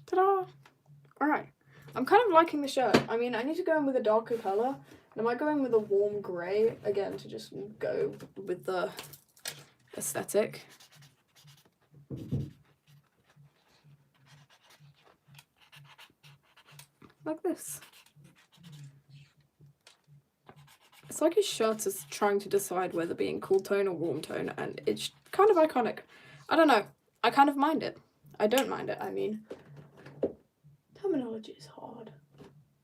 Ta-da! Alright. I'm kind of liking the shirt. I mean, I need to go in with a darker colour. And I might go in with a warm grey, again, to just go with the aesthetic. Like this. It's like his shirt is trying to decide whether being cool tone or warm tone, and it's kind of iconic. I don't know. I kind of mind it. I don't mind it, I mean. Terminology is hard.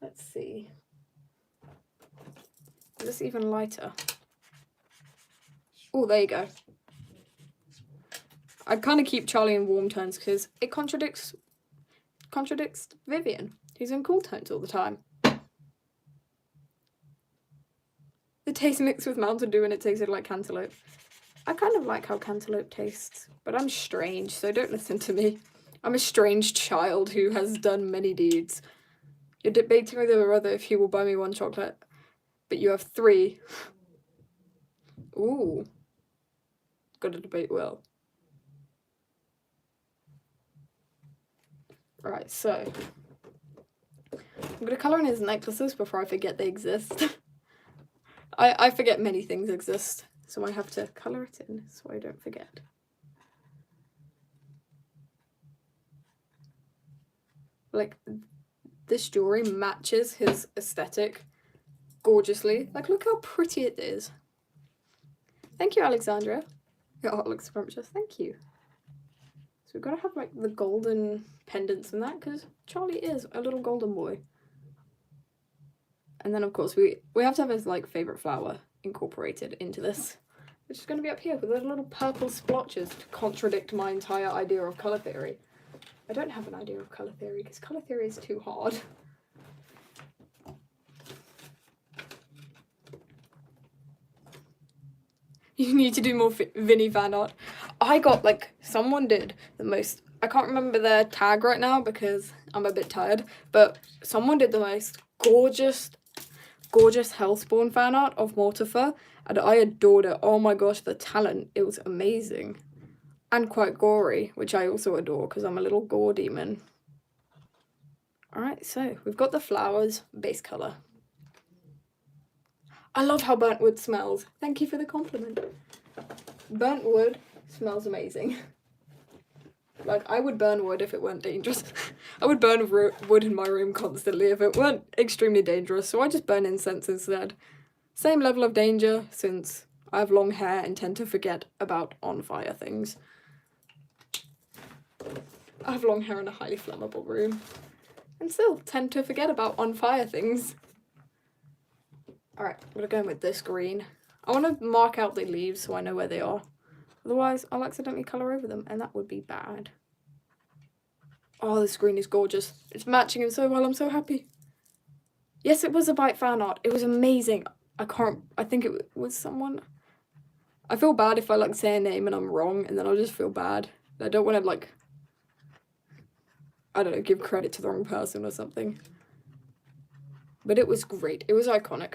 Let's see. Is this even lighter? Oh, there you go. I kind of keep Charlie in warm tones because it contradicts Vivian, who's in cool tones all the time. The taste mixed with Mountain Dew and it tasted like cantaloupe. I kind of like how cantaloupe tastes, but I'm strange, so don't listen to me. I'm a strange child who has done many deeds. You're debating with your brother if he will buy me one chocolate, but you have 3. Ooh. Gotta debate well. Right, so I'm gonna colour in his necklaces before I forget they exist. I forget many things exist, so I have to colour it in so I don't forget. Like, this jewellery matches his aesthetic gorgeously. Like, look how pretty it is. Thank you, Alexandra. Your art looks scrumptious. Thank you. So we've got to have, like, the golden pendants and that, because Charlie is a little golden boy. And then, of course, we have to have his, like, favourite flower incorporated into this, which is going to be up here with the little purple splotches to contradict my entire idea of colour theory. I don't have an idea of colour theory, because colour theory is too hard. You need to do more Vinny fan art. I got, like, someone did the most, I can't remember their tag right now because I'm a bit tired, but someone did the most gorgeous Hellspawn fan art of Mortifer, and I adored it. Oh my gosh, the talent, it was amazing. And quite gory, which I also adore because I'm a little gore demon. Alright, so we've got the flowers, base colour. I love how burnt wood smells. Thank you for the compliment. Burnt wood smells amazing. Like, I would burn wood if it weren't dangerous. I would burn wood in my room constantly if it weren't extremely dangerous, so I just burn incense instead. Same level of danger, since I have long hair and tend to forget about on-fire things. I have long hair in a highly flammable room, and still tend to forget about on-fire things. Alright, I'm gonna go in with this green. I want to mark out the leaves so I know where they are. Otherwise, I'll accidentally colour over them, and that would be bad. Oh, this green is gorgeous. It's matching him so well, I'm so happy. Yes, it was a Bite fan art. It was amazing. I think it was someone. I feel bad if I, like, say a name and I'm wrong, and then I'll just feel bad. I don't want to, like, I don't know, give credit to the wrong person or something. But it was great. It was iconic.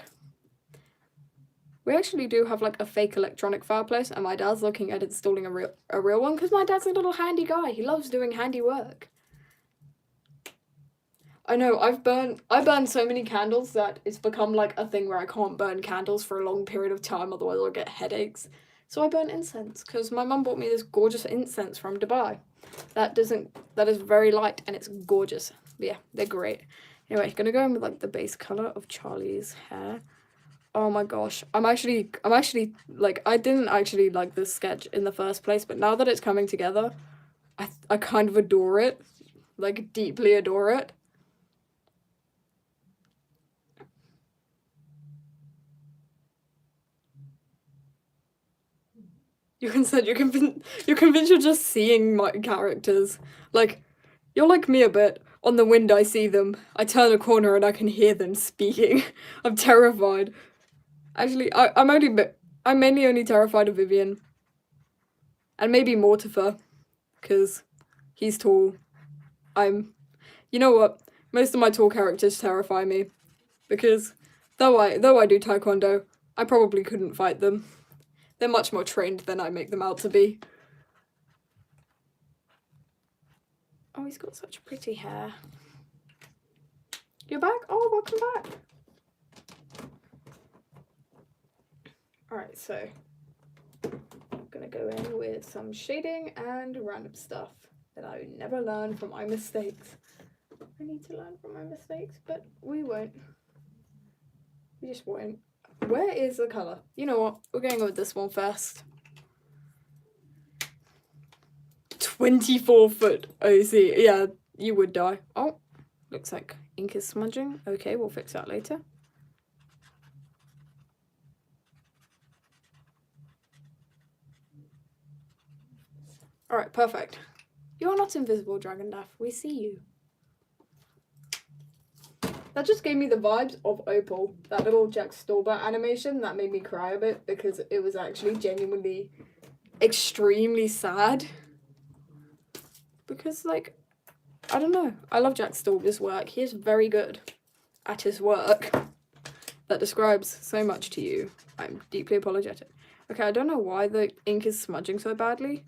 We actually do have, like, a fake electronic fireplace, and my dad's looking at installing a real one, because my dad's a little handy guy. He loves doing handy work. I know, I burn so many candles that it's become, like, a thing where I can't burn candles for a long period of time, otherwise I'll get headaches. So I burn incense, because my mum bought me this gorgeous incense from Dubai. That is very light, and it's gorgeous. But yeah, they're great. Anyway, gonna go in with, like, the base colour of Charlie's hair. Oh my gosh. I'm actually like, I didn't actually like this sketch in the first place, but now that it's coming together, I kind of adore it. Like, deeply adore it. You're convinced you're just seeing my characters. Like, you're like me a bit. On the wind I see them. I turn a corner and I can hear them speaking. I'm terrified. Actually, I'm mainly only terrified of Vivian. And maybe Mortifer, because he's tall. You know what? Most of my tall characters terrify me, because though I do taekwondo, I probably couldn't fight them. They're much more trained than I make them out to be. Oh, he's got such pretty hair. You're back? Oh, welcome back. Alright, so I'm gonna go in with some shading and random stuff that I never learn from my mistakes. I need to learn from my mistakes, but we won't. We just won't. Where is the colour? You know what? We're going with this one first. 24-foot OC. Yeah, you would die. Oh, looks like ink is smudging. Okay, we'll fix that later. Alright, perfect. You are not invisible, Dragon Daff. We see you. That just gave me the vibes of Opal. That little Jack Stauber animation, that made me cry a bit because it was actually genuinely extremely sad. Because, like, I don't know. I love Jack Stauber's work. He is very good at his work. That describes so much to you. I'm deeply apologetic. Okay, I don't know why the ink is smudging so badly.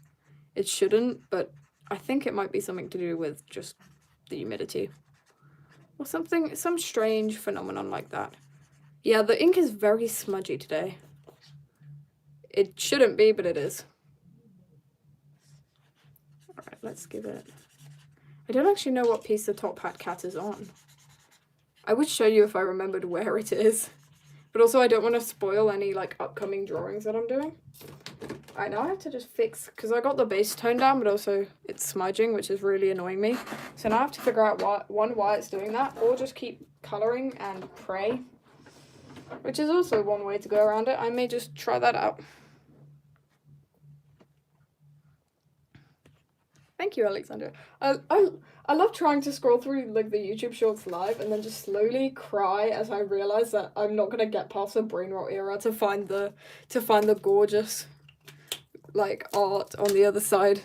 It shouldn't, but I think it might be something to do with just the humidity. Or something, some strange phenomenon like that. Yeah, the ink is very smudgy today. It shouldn't be, but it is. Alright, let's give it... I don't actually know what piece the top hat cat is on. I would show you if I remembered where it is. But also I don't want to spoil any, like, upcoming drawings that I'm doing. Alright, now I have to just fix... Because I got the base tone down, but also it's smudging, which is really annoying me. So now I have to figure out why it's doing that, or just keep colouring and pray. Which is also one way to go around it. I may just try that out. Thank you, Alexandra. I love trying to scroll through like the YouTube shorts live and then just slowly cry as I realise that I'm not gonna get past the brain rot era to find the gorgeous like art on the other side.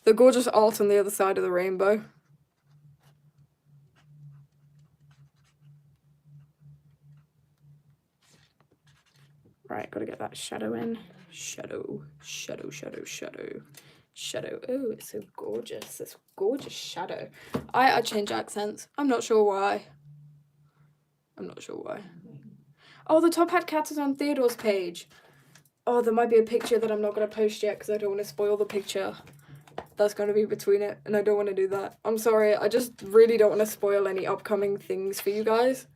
The gorgeous art on the other side of the rainbow. Right, gotta get that shadow in. Shadow. Oh, it's so gorgeous. This gorgeous shadow. I change accents. I'm not sure why. Oh, the top hat cat is on Theodore's page. Oh, there might be a picture that I'm not going to post yet because I don't want to spoil the picture that's going to be between it, and I don't want to do that. I'm sorry, I just really don't want to spoil any upcoming things for you guys.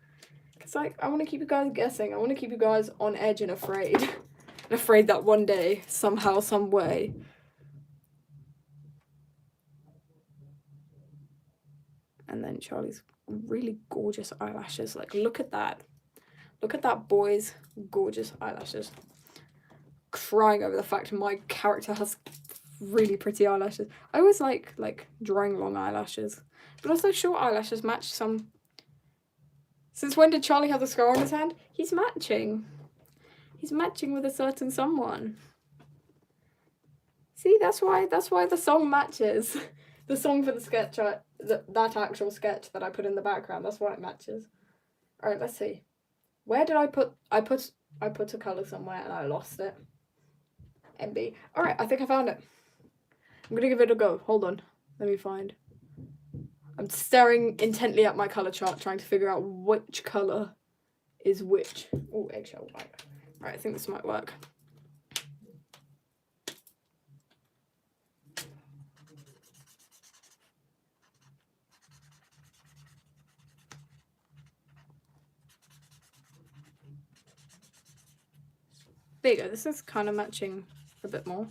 Because, like, I want to keep you guys guessing. I want to keep you guys on edge and afraid. And afraid that one day, somehow, some way... And then Charlie's really gorgeous eyelashes. Like, look at that. Look at that boy's gorgeous eyelashes. Crying over the fact my character has really pretty eyelashes. I always like drawing long eyelashes. But also short eyelashes match some... Since when did Charlie have the scar on his hand? He's matching. He's matching with a certain someone. See, that's why the song matches. The song for the sketch, that actual sketch that I put in the background, that's why it matches. Alright, let's see. Where did I put a colour somewhere and I lost it. MB. Alright, I think I found it. I'm gonna give it a go. Hold on. Let me find. I'm staring intently at my colour chart, trying to figure out which colour is which. Oh, eggshell white. Alright, I think this might work. There you go. This is kind of matching a bit more.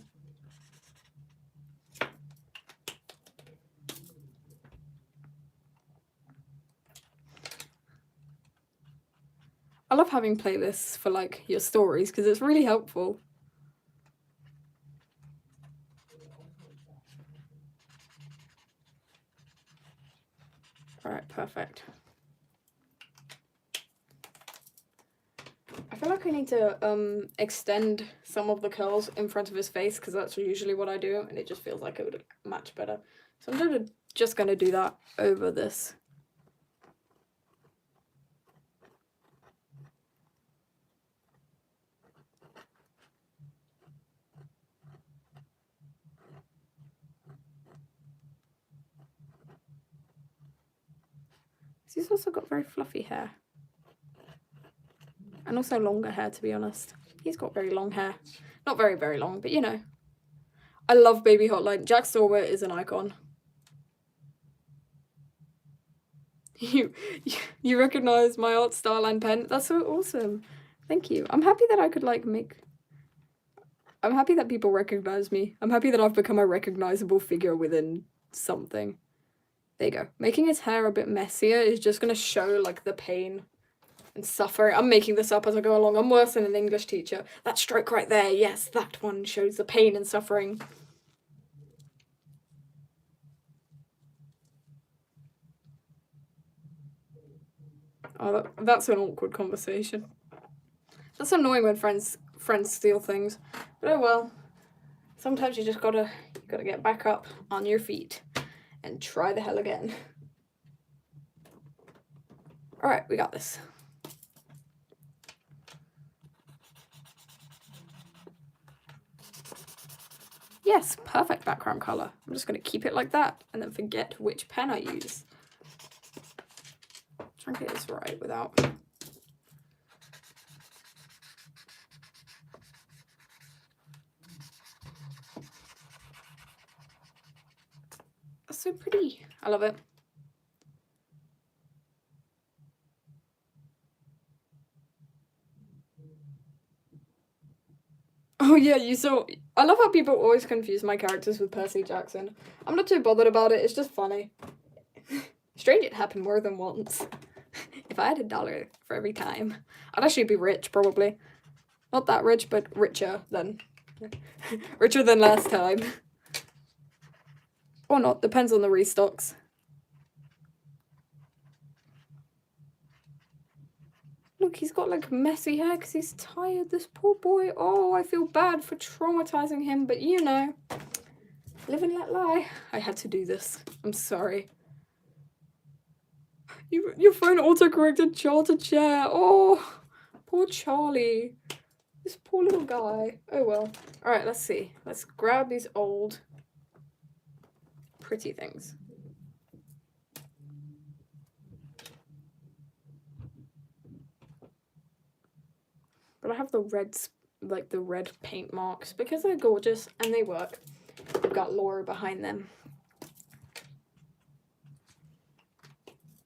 I love having playlists for like your stories because it's really helpful. All right, perfect. I feel like I need to extend some of the curls in front of his face because that's usually what I do, and it just feels like it would match better. So I'm just gonna do that over this. He's also got very fluffy hair. And also longer hair, to be honest. He's got very long hair. Not very, very long, but you know. I love Baby Hotline. Jack Stallworth is an icon. You recognize my art style and pen? That's so awesome. Thank you. I'm happy that I could like I'm happy that people recognize me. I'm happy that I've become a recognizable figure within something. There you go. Making his hair a bit messier is just going to show, like, the pain and suffering. I'm making this up as I go along. I'm worse than an English teacher. That stroke right there, yes, that one shows the pain and suffering. Oh, that's an awkward conversation. That's annoying when friends steal things. But oh well. Sometimes you just gotta get back up on your feet and try the hell again. Alright, we got this. Yes, perfect background color. I'm just gonna keep it like that and then forget which pen I use. Try and get this right without... That's so pretty. I love it. Oh yeah, you saw... I love how people always confuse my characters with Percy Jackson. I'm not too bothered about it, it's just funny. Strange it happened more than once. If I had $1 for every time, I'd actually be rich, probably. Not that rich, but richer than... richer than last time. Or not, depends on the restocks. Look, he's got like messy hair because he's tired, this poor boy. Oh, I feel bad for traumatizing him, but you know, live and let lie. I had to do this. I'm sorry. Your phone autocorrected Char to chair. Oh, poor Charlie. This poor little guy. Oh well. Alright, let's see. Let's grab these old pretty things. But I have the reds, like the red paint marks because they're gorgeous and they work. They've got Laura behind them.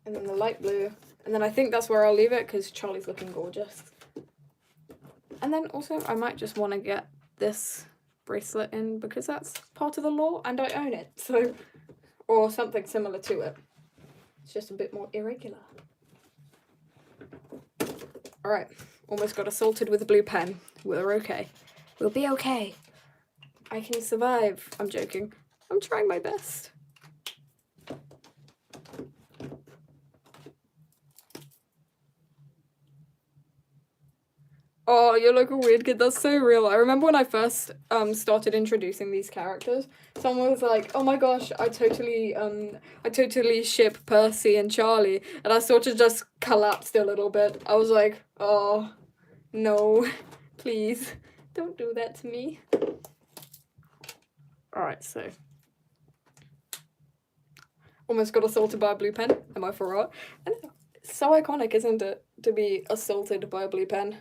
And then the light blue. And then I think that's where I'll leave it because Charlie's looking gorgeous. And then also I might just want to get this bracelet in because that's part of the law and I own it. So, or something similar to it. It's just a bit more irregular. Alright, almost got assaulted with a blue pen. We're okay. We'll be okay. I can survive. I'm joking. I'm trying my best. Oh, you're like a weird kid. That's so real. I remember when I first started introducing these characters, someone was like, "Oh my gosh, I totally ship Percy and Charlie," and I sort of just collapsed a little bit. I was like, "Oh, no, please, don't do that to me." All right, so almost got assaulted by a blue pen. MI4Art, and it's so iconic, isn't it, to be assaulted by a blue pen?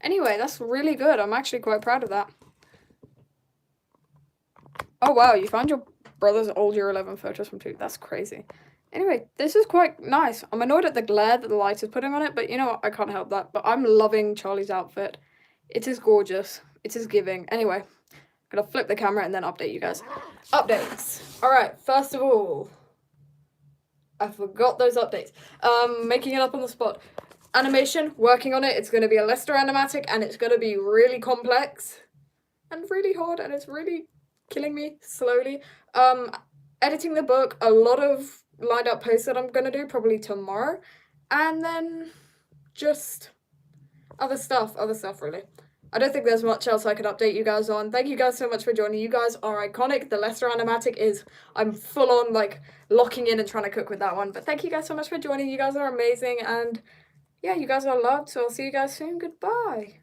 Anyway, that's really good. I'm actually quite proud of that. Oh wow, you found your brother's old Year 11 photos from 2. That's crazy. Anyway, this is quite nice. I'm annoyed at the glare that the light is putting on it, but you know what? I can't help that. But I'm loving Charlie's outfit. It is gorgeous. It is giving. Anyway, I'm gonna flip the camera and then update you guys. Updates. Alright, first of all, I forgot those updates. Making it up on the spot. Animation, working on it. It's gonna be a Lester animatic and it's gonna be really complex and really hard and it's really killing me slowly. Editing the book, a lot of lined up posts that I'm gonna do probably tomorrow, and then just other stuff really. I don't think there's much else I could update you guys on. Thank you guys so much for joining. You guys are iconic. The Lester animatic is, I'm full on like locking in and trying to cook with that one. But thank you guys so much for joining. You guys are amazing, and yeah, you guys are loved. So I'll see you guys soon. Goodbye.